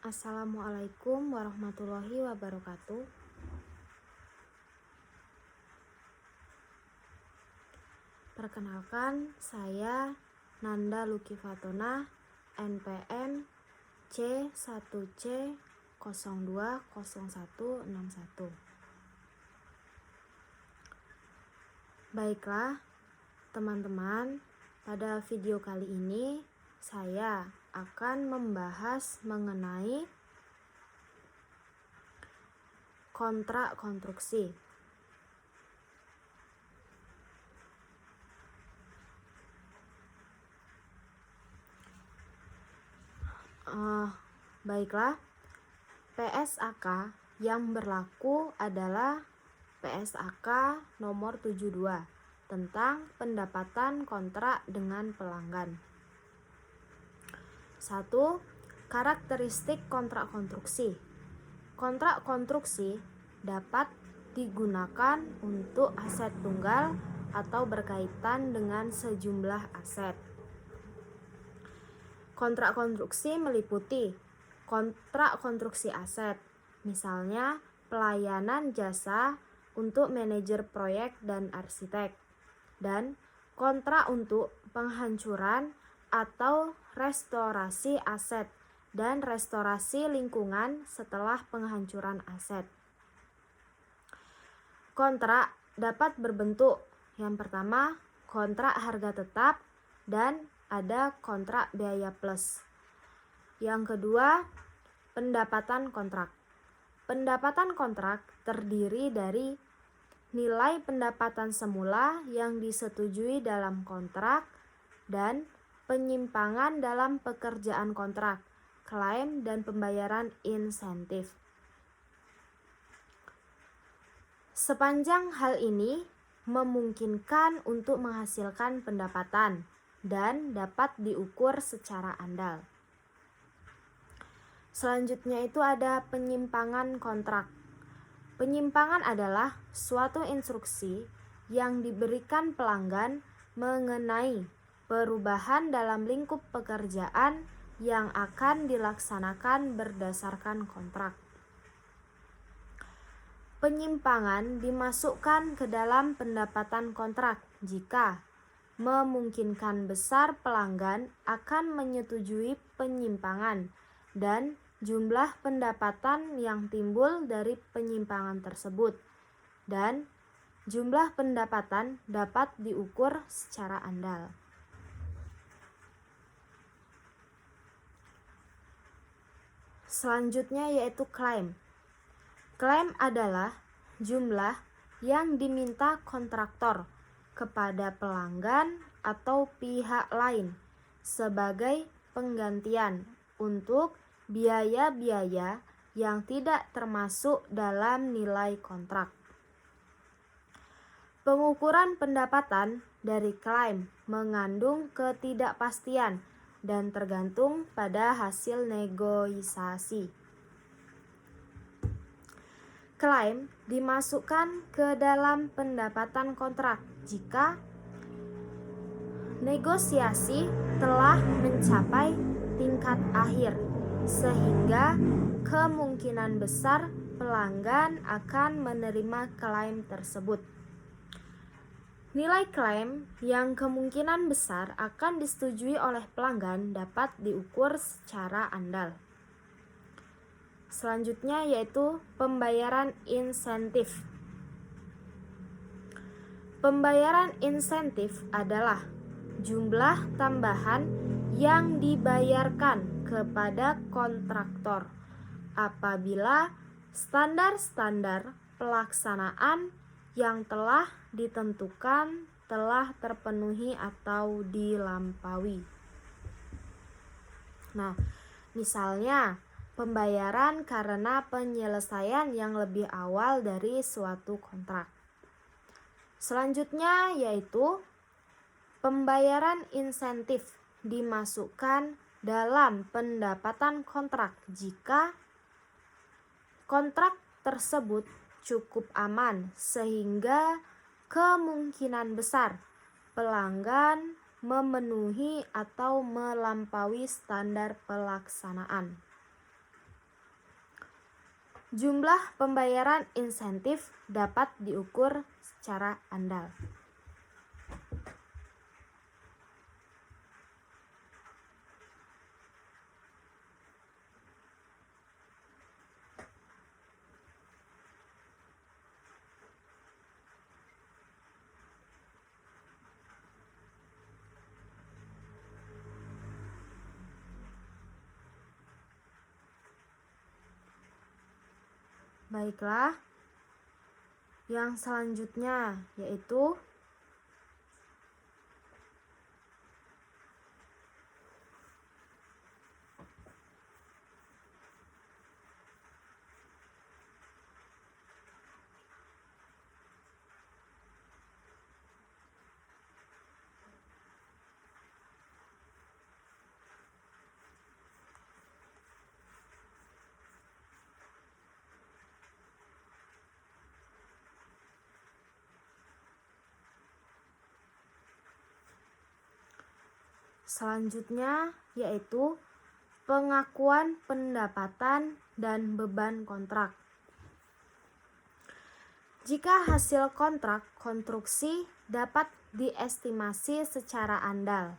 Assalamualaikum warahmatullahi wabarakatuh. Perkenalkan, saya Nanda Luki Fatona, NPM C1C020161. Baiklah, teman-teman, pada video kali ini saya akan membahas mengenai kontrak konstruksi. Baiklah, PSAK yang berlaku adalah PSAK nomor 72 tentang pendapatan kontrak dengan pelanggan. 1. Karakteristik kontrak konstruksi. Kontrak konstruksi dapat digunakan untuk aset tunggal atau berkaitan dengan sejumlah aset. Kontrak konstruksi meliputi kontrak konstruksi aset, misalnya pelayanan jasa untuk manajer proyek dan arsitek, dan kontrak untuk penghancuran atau restorasi aset dan restorasi lingkungan setelah penghancuran aset. Kontrak dapat berbentuk, yang pertama, kontrak harga tetap dan ada kontrak biaya plus. Yang kedua, pendapatan kontrak. Pendapatan kontrak terdiri dari nilai pendapatan semula yang disetujui dalam kontrak dan penyimpangan dalam pekerjaan kontrak, klaim dan pembayaran insentif. Sepanjang hal ini memungkinkan untuk menghasilkan pendapatan dan dapat diukur secara andal. Selanjutnya itu ada penyimpangan kontrak. Penyimpangan adalah suatu instruksi yang diberikan pelanggan mengenai perubahan dalam lingkup pekerjaan yang akan dilaksanakan berdasarkan kontrak. Penyimpangan dimasukkan ke dalam pendapatan kontrak jika memungkinkan besar pelanggan akan menyetujui penyimpangan dan jumlah pendapatan yang timbul dari penyimpangan tersebut, dan jumlah pendapatan dapat diukur secara andal. Selanjutnya yaitu klaim. Klaim adalah jumlah yang diminta kontraktor kepada pelanggan atau pihak lain sebagai penggantian untuk biaya-biaya yang tidak termasuk dalam nilai kontrak. Pengukuran pendapatan dari klaim mengandung ketidakpastian dan tergantung pada hasil negosiasi. Klaim dimasukkan ke dalam pendapatan kontrak jika negosiasi telah mencapai tingkat akhir, sehingga kemungkinan besar pelanggan akan menerima klaim tersebut. Nilai klaim yang kemungkinan besar akan disetujui oleh pelanggan dapat diukur secara andal. Selanjutnya yaitu pembayaran insentif. Pembayaran insentif adalah jumlah tambahan yang dibayarkan kepada kontraktor apabila standar-standar pelaksanaan yang telah ditentukan telah terpenuhi atau dilampaui. Nah, misalnya pembayaran karena penyelesaian yang lebih awal dari suatu kontrak. Selanjutnya yaitu pembayaran insentif dimasukkan dalam pendapatan kontrak jika kontrak tersebut cukup aman sehingga kemungkinan besar pelanggan memenuhi atau melampaui standar pelaksanaan. Jumlah pembayaran insentif dapat diukur secara andal. Baiklah, yang selanjutnya yaitu pengakuan pendapatan dan beban kontrak. Jika hasil kontrak konstruksi dapat diestimasi secara andal,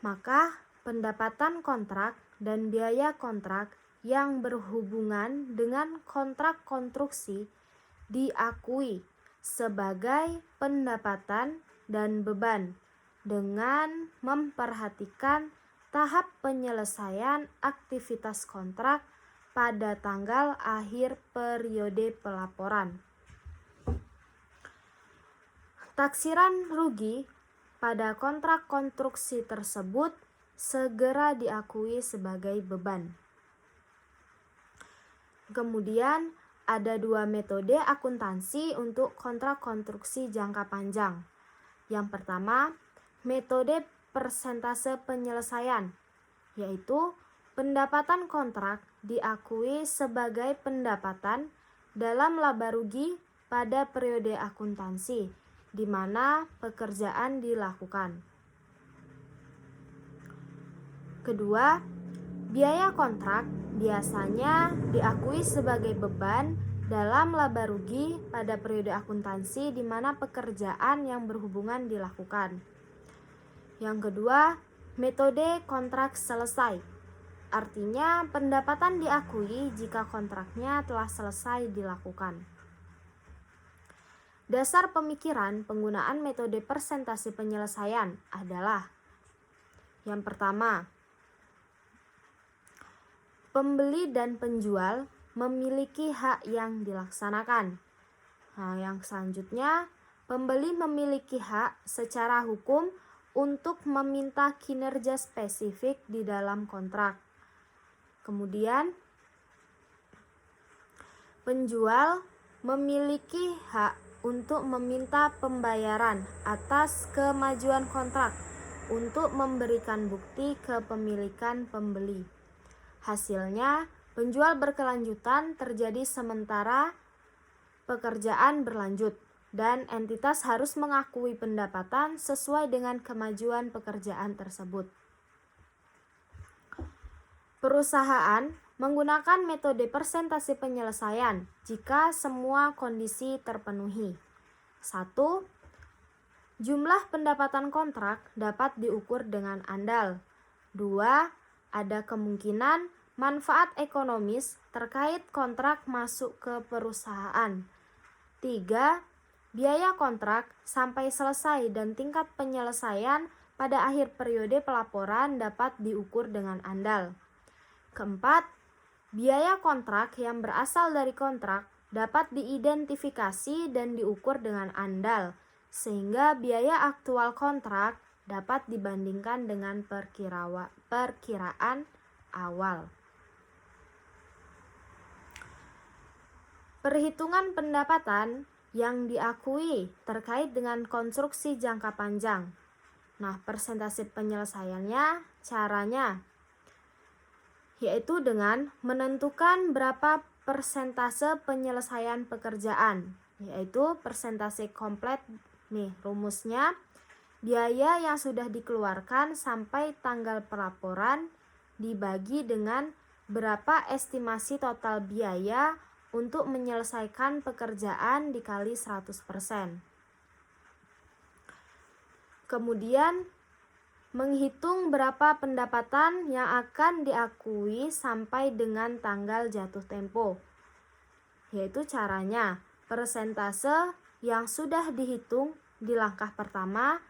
maka pendapatan kontrak dan biaya kontrak yang berhubungan dengan kontrak konstruksi diakui sebagai pendapatan dan beban dengan memperhatikan tahap penyelesaian aktivitas kontrak pada tanggal akhir periode pelaporan. Taksiran rugi pada kontrak konstruksi tersebut segera diakui sebagai beban. Kemudian ada dua metode akuntansi untuk kontrak konstruksi jangka panjang. Yang pertama, metode persentase penyelesaian, yaitu pendapatan kontrak diakui sebagai pendapatan dalam laba rugi pada periode akuntansi di mana pekerjaan dilakukan. Kedua, biaya kontrak biasanya diakui sebagai beban dalam laba rugi pada periode akuntansi di mana pekerjaan yang berhubungan dilakukan. Yang kedua, metode kontrak selesai. Artinya pendapatan diakui jika kontraknya telah selesai dilakukan. Dasar pemikiran penggunaan metode persentase penyelesaian adalah: yang pertama, pembeli dan penjual memiliki hak yang dilaksanakan. Yang selanjutnya, pembeli memiliki hak secara hukum untuk meminta kinerja spesifik di dalam kontrak. Kemudian, penjual memiliki hak untuk meminta pembayaran atas kemajuan kontrak untuk memberikan bukti kepemilikan pembeli. Hasilnya, penjual berkelanjutan terjadi sementara pekerjaan berlanjut, dan entitas harus mengakui pendapatan sesuai dengan kemajuan pekerjaan tersebut. Perusahaan menggunakan metode persentase penyelesaian jika semua kondisi terpenuhi. 1. Jumlah pendapatan kontrak dapat diukur dengan andal. 2. Ada kemungkinan manfaat ekonomis terkait kontrak masuk ke perusahaan. 3. Biaya kontrak sampai selesai dan tingkat penyelesaian pada akhir periode pelaporan dapat diukur dengan andal. Keempat, biaya kontrak yang berasal dari kontrak dapat diidentifikasi dan diukur dengan andal, sehingga biaya aktual kontrak dapat dibandingkan dengan perkiraan awal. Perhitungan pendapatan yang diakui terkait dengan konstruksi jangka panjang. Persentase penyelesaiannya caranya yaitu dengan menentukan berapa persentase penyelesaian pekerjaan, yaitu persentase komplit. Rumusnya, biaya yang sudah dikeluarkan sampai tanggal pelaporan dibagi dengan berapa estimasi total biaya untuk menyelesaikan pekerjaan dikali 100%. Kemudian, menghitung berapa pendapatan yang akan diakui sampai dengan tanggal jatuh tempo. Yaitu caranya, persentase yang sudah dihitung di langkah pertama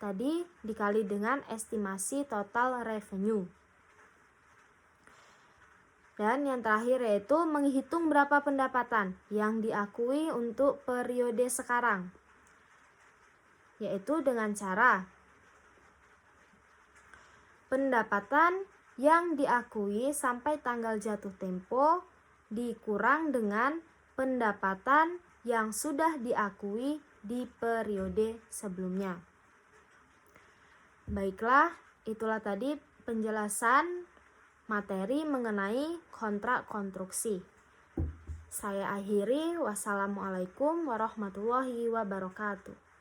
tadi dikali dengan estimasi total revenue. Dan yang terakhir yaitu menghitung berapa pendapatan yang diakui untuk periode sekarang. Yaitu dengan cara pendapatan yang diakui sampai tanggal jatuh tempo dikurang dengan pendapatan yang sudah diakui di periode sebelumnya. Baiklah, itulah tadi penjelasan materi mengenai kontrak konstruksi. Saya akhiri, wassalamualaikum warahmatullahi wabarakatuh.